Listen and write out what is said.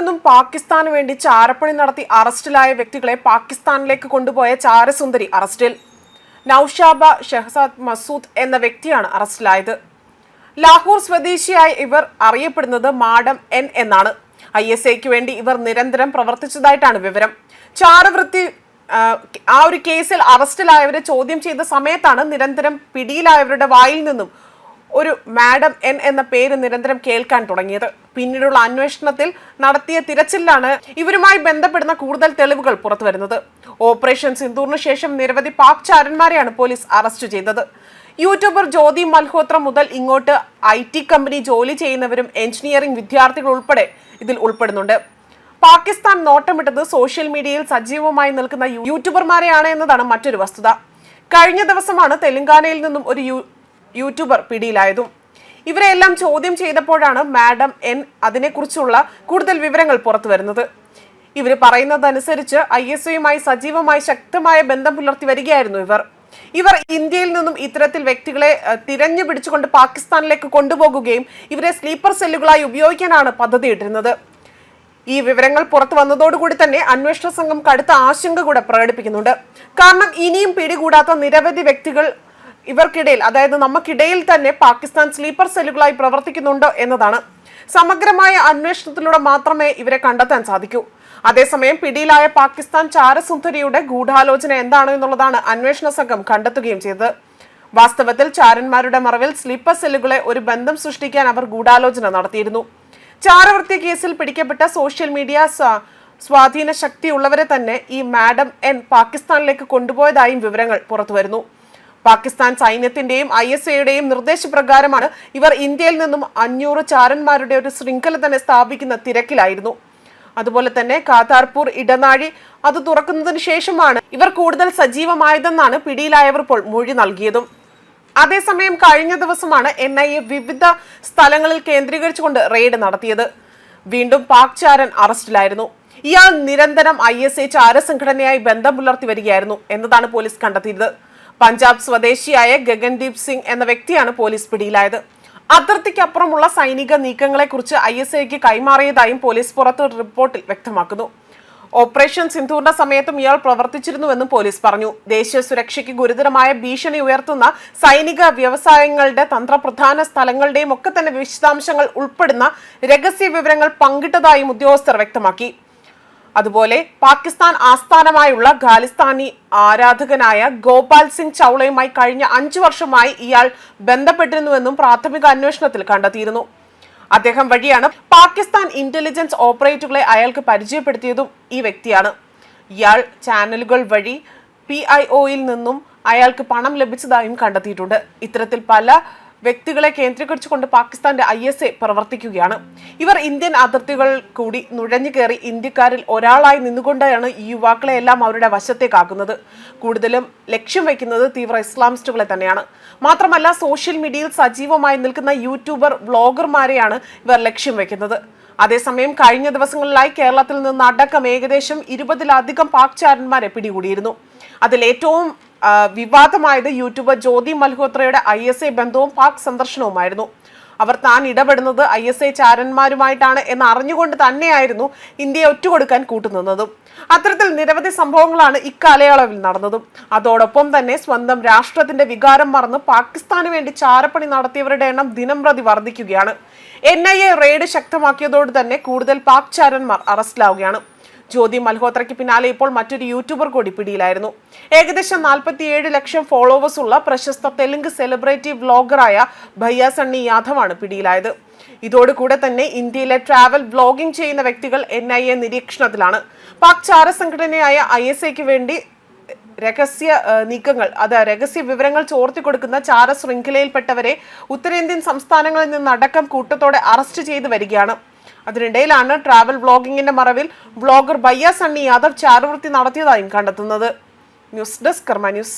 നിന്നും പാകിസ്ഥാന് വേണ്ടി ചാരപ്പണി നടത്തി അറസ്റ്റിലായ വ്യക്തികളെ പാകിസ്ഥാനിലേക്ക് കൊണ്ടുപോയ ചാരസുന്ദരി അറസ്റ്റിൽ. നൌഷാബ ഷെഹസാദ് മസൂദ് എന്ന വ്യക്തിയാണ് അറസ്റ്റിലായത്. ലാഹോർ സ്വദേശിയായ ഇവർ അറിയപ്പെടുന്നത് മാഡം എൻ എന്നാണ്. ISAയ്ക്ക് വേണ്ടി ഇവർ നിരന്തരം പ്രവർത്തിച്ചതായിട്ടാണ് വിവരം. ചാരവൃത്തി ആ ഒരു കേസിൽ അറസ്റ്റിലായവരെ ചോദ്യം ചെയ്ത സമയത്താണ് നിരന്തരം പിടിയിലായവരുടെ വായിൽ നിന്നും ഒരു മാഡം എൻ എന്ന പേര് നിരന്തരം കേൾക്കാൻ തുടങ്ങിയത്. പിന്നീടുള്ള അന്വേഷണത്തിൽ നടത്തിയ തിരച്ചിലാണ് ഇവരുമായി ബന്ധപ്പെടുന്ന കൂടുതൽ തെളിവുകൾ പുറത്തുവരുന്നത്. ഓപ്പറേഷൻ സിന്ദൂറിന് ശേഷം നിരവധി പാക് ചാരന്മാരെയാണ് പോലീസ് അറസ്റ്റ് ചെയ്തത്. യൂട്യൂബർ ജ്യോതി മൽഹോത്ര മുതൽ ഇങ്ങോട്ട് IT കമ്പനി ജോലി ചെയ്യുന്നവരും എഞ്ചിനീയറിംഗ് വിദ്യാർത്ഥികൾ ഉൾപ്പെടെ ഇതിൽ ഉൾപ്പെടുന്നുണ്ട്. പാകിസ്ഥാൻ നോട്ടമിട്ടത് സോഷ്യൽ മീഡിയയിൽ സജീവമായി നിൽക്കുന്ന യൂട്യൂബർമാരെയാണ് എന്നതാണ് മറ്റൊരു വസ്തുത. കഴിഞ്ഞ ദിവസമാണ് തെലങ്കാനയിൽ നിന്നും ഒരു യൂട്യൂബർ പിടിയിലായതും. ഇവരെല്ലാം ചോദ്യം ചെയ്തപ്പോഴാണ് മാഡം എൻ അതിനെക്കുറിച്ചുള്ള കൂടുതൽ വിവരങ്ങൾ പുറത്തു വരുന്നത്. ഇവർ പറയുന്നതനുസരിച്ച് ISAയുമായി സജീവമായി ശക്തമായ ബന്ധം പുലർത്തി വരികയായിരുന്നു ഇവർ ഇന്ത്യയിൽ നിന്നും ഇത്തരത്തിൽ വ്യക്തികളെ തിരഞ്ഞു പിടിച്ചുകൊണ്ട് പാകിസ്ഥാനിലേക്ക് കൊണ്ടുപോകുകയും ഇവരെ സ്ലീപ്പർ സെല്ലുകളായി ഉപയോഗിക്കാനാണ് പദ്ധതിയിട്ടിരുന്നത്. ഈ വിവരങ്ങൾ പുറത്തു വന്നതോടുകൂടി തന്നെ അന്വേഷണ സംഘം കടുത്ത ആശങ്ക കൂടെ പ്രകടിപ്പിക്കുന്നുണ്ട്. കാരണം ഇനിയും പിടികൂടാത്ത നിരവധി വ്യക്തികൾ ഇവർക്കിടയിൽ, അതായത് നമുക്കിടയിൽ തന്നെ പാകിസ്ഥാൻ സ്ലീപ്പർ സെല്ലുകളായി പ്രവർത്തിക്കുന്നുണ്ടോ എന്നതാണ്. സമഗ്രമായ അന്വേഷണത്തിലൂടെ മാത്രമേ ഇവരെ കണ്ടെത്താൻ സാധിക്കൂ. അതേസമയം പിടിയിലായ പാകിസ്ഥാൻ ചാരസുന്ദരിയുടെ ഗൂഢാലോചന എന്താണ് എന്നുള്ളതാണ് അന്വേഷണ സംഘം കണ്ടെത്തുകയും ചെയ്തത്. വാസ്തവത്തിൽ ചാരന്മാരുടെ മറവിൽ സ്ലീപ്പർ സെല്ലുകളെ ഒരു ബന്ധം സൃഷ്ടിക്കാൻ അവർ ഗൂഢാലോചന നടത്തിയിരുന്നു. ചാരവൃത്തി കേസിൽ പിടിക്കപ്പെട്ട സോഷ്യൽ മീഡിയ സ്വാധീന ശക്തിയുള്ളവരെ തന്നെ ഈ മാഡം എൻ പാകിസ്ഥാനിലേക്ക് കൊണ്ടുപോയതായും വിവരങ്ങൾ പുറത്തുവരുന്നു. പാകിസ്ഥാൻ സൈന്യത്തിന്റെയും ISAയുടെയും നിർദ്ദേശപ്രകാരമാണ് ഇവർ ഇന്ത്യയിൽ നിന്നും 500 ചാരന്മാരുടെ ഒരു ശൃംഖല തന്നെ സ്ഥാപിക്കുന്ന തിരക്കിലായിരുന്നു. അതുപോലെ തന്നെ കാതാർപൂർ ഇടനാഴി അത് തുറക്കുന്നതിന് ശേഷമാണ് ഇവർ കൂടുതൽ സജീവമായതെന്നാണ് പിടിയിലായവർ ഇപ്പോൾ മൊഴി നൽകിയതും. അതേസമയം കഴിഞ്ഞ ദിവസമാണ് NIA വിവിധ സ്ഥലങ്ങളിൽ കേന്ദ്രീകരിച്ചുകൊണ്ട് റെയ്ഡ് നടത്തിയത്. വീണ്ടും പാക് ചാരൻ അറസ്റ്റിലായിരുന്നു. ഇയാൾ നിരന്തരം ISA ചാരസംഘടനയായി ബന്ധം പുലർത്തി വരികയായിരുന്നു എന്നതാണ് പോലീസ് കണ്ടെത്തിയത്. പഞ്ചാബ് സ്വദേശിയായ ഗഗൻദീപ് സിംഗ് എന്ന വ്യക്തിയാണ് പോലീസ് പിടിയിലായത്. അതിർത്തിക്കപ്പുറമുള്ള സൈനിക നീക്കങ്ങളെക്കുറിച്ച് ISAയ്ക്ക് കൈമാറിയതായും പോലീസ് പുറത്തു റിപ്പോർട്ടിൽ വ്യക്തമാക്കുന്നു. ഓപ്പറേഷൻ സിന്ദൂറിന്റെ സമയത്തും ഇയാൾ പ്രവർത്തിച്ചിരുന്നുവെന്നും പോലീസ് പറഞ്ഞു. ദേശീയ സുരക്ഷയ്ക്ക് ഗുരുതരമായ ഭീഷണി ഉയർത്തുന്ന സൈനിക വ്യവസായങ്ങളുടെ തന്ത്രപ്രധാന സ്ഥലങ്ങളുടെയും ഒക്കെ തന്നെ വിശദാംശങ്ങൾ ഉൾപ്പെടുന്ന രഹസ്യ വിവരങ്ങൾ പങ്കിട്ടതായും ഉദ്യോഗസ്ഥർ വ്യക്തമാക്കി. അതുപോലെ പാകിസ്ഥാൻ ആസ്ഥാനമായുള്ള ഖാലിസ്ഥാനി ആരാധകനായ ഗോപാൽ സിംഗ് ചൗളയുമായി കഴിഞ്ഞ 5 വർഷമായി ഇയാൾ ബന്ധപ്പെട്ടിരുന്നുവെന്നും പ്രാഥമിക അന്വേഷണത്തിൽ കണ്ടെത്തിയിരുന്നു. അദ്ദേഹം വഴിയാണ് പാകിസ്ഥാൻ ഇന്റലിജൻസ് ഓപ്പറേറ്ററുകളെ അയാൾക്ക് പരിചയപ്പെടുത്തിയതും ഈ വ്യക്തിയാണ്. ഇയാൾ ചാനലുകൾ വഴി PIOയിൽ നിന്നും അയാൾക്ക് പണം ലഭിച്ചതായും കണ്ടെത്തിയിട്ടുണ്ട്. ഇത്തരത്തിൽ പല വ്യക്തികളെ കേന്ദ്രീകരിച്ചുകൊണ്ട് പാകിസ്ഥാന്റെ ISA പ്രവർത്തിക്കുകയാണ്. ഇവർ ഇന്ത്യൻ അതിർത്തികൾ കൂടി നുഴഞ്ഞു കയറി ഇന്ത്യക്കാരിൽ ഒരാളായി നിന്നുകൊണ്ടാണ് ഈ യുവാക്കളെ എല്ലാം അവരുടെ വശത്തേക്കാക്കുന്നത്. കൂടുതലും ലക്ഷ്യം വയ്ക്കുന്നത് തീവ്ര ഇസ്ലാമിസ്റ്റുകളെ തന്നെയാണ്. മാത്രമല്ല സോഷ്യൽ മീഡിയയിൽ സജീവമായി നിൽക്കുന്ന യൂട്യൂബർ വ്ളോഗർമാരെയാണ് ഇവർ ലക്ഷ്യം വയ്ക്കുന്നത്. അതേസമയം കഴിഞ്ഞ ദിവസങ്ങളിലായി കേരളത്തിൽ നിന്ന് അടക്കം ഏകദേശം 20-ലധികം പാക് ചാരന്മാരെ പിടികൂടിയിരുന്നു. അതിലേറ്റവും വിവാദമായത് യൂട്യൂബർ ജ്യോതി മൽഹോത്രയുടെ ISA ബന്ധവും പാക് സന്ദർശനവുമായിരുന്നു. അവർ താൻ ഇടപെടുന്നത് ISA ചാരന്മാരുമായിട്ടാണ് എന്ന് അറിഞ്ഞുകൊണ്ട് തന്നെയായിരുന്നു ഇന്ത്യയെ ഒറ്റുകൊടുക്കാൻ കൂട്ടുനിന്നതും. അത്തരത്തിൽ നിരവധി സംഭവങ്ങളാണ് ഇക്കാലയളവിൽ നടന്നതും. അതോടൊപ്പം തന്നെ സ്വന്തം രാഷ്ട്രത്തിന്റെ വികാരം മറന്ന് പാകിസ്ഥാന് വേണ്ടി ചാരപ്പണി നടത്തിയവരുടെ എണ്ണം ദിനംപ്രതി വർദ്ധിക്കുകയാണ്. NIA റെയ്ഡ് ശക്തമാക്കിയതോട് തന്നെ കൂടുതൽ പാക് ചാരന്മാർ അറസ്റ്റിലാവുകയാണ്. ജ്യോതി മൽഹോത്രയ്ക്ക് പിന്നാലെ ഇപ്പോൾ മറ്റൊരു യൂട്യൂബർ കൂടി പിടിയിലായിരുന്നു. ഏകദേശം 47 ലക്ഷം ഫോളോവേഴ്സ് ഉള്ള പ്രശസ്ത തെലുങ്ക് സെലിബ്രിറ്റി വ്ളോഗറായ ഭയ്യ സണ്ണി യാദവാണ് പിടിയിലായത്. ഇതോടുകൂടെ തന്നെ ഇന്ത്യയിലെ ട്രാവൽ വ്ളോഗിംഗ് ചെയ്യുന്ന വ്യക്തികൾ NIA നിരീക്ഷണത്തിലാണ്. പാക് ചാര സംഘടനയായ ISAയ്ക്ക് വേണ്ടി രഹസ്യ നീക്കങ്ങൾ, രഹസ്യ വിവരങ്ങൾ ചോർത്തി കൊടുക്കുന്ന ചാര ശൃംഖലയിൽപ്പെട്ടവരെ ഉത്തരേന്ത്യൻ സംസ്ഥാനങ്ങളിൽ നിന്നടക്കം കൂട്ടത്തോടെ അറസ്റ്റ് ചെയ്ത് വരികയാണ്. അതിനിടയിലാണ് ട്രാവൽ വ്ളോഗിങ്ങിന്റെ മറവിൽ വ്ളോഗർ ഭയ്യ സണ്ണി യാദവ് ചാരവൃത്തി നടത്തിയതായും കണ്ടെത്തുന്നത്. ന്യൂസ് ഡെസ്ക് കർമ്മ ന്യൂസ്.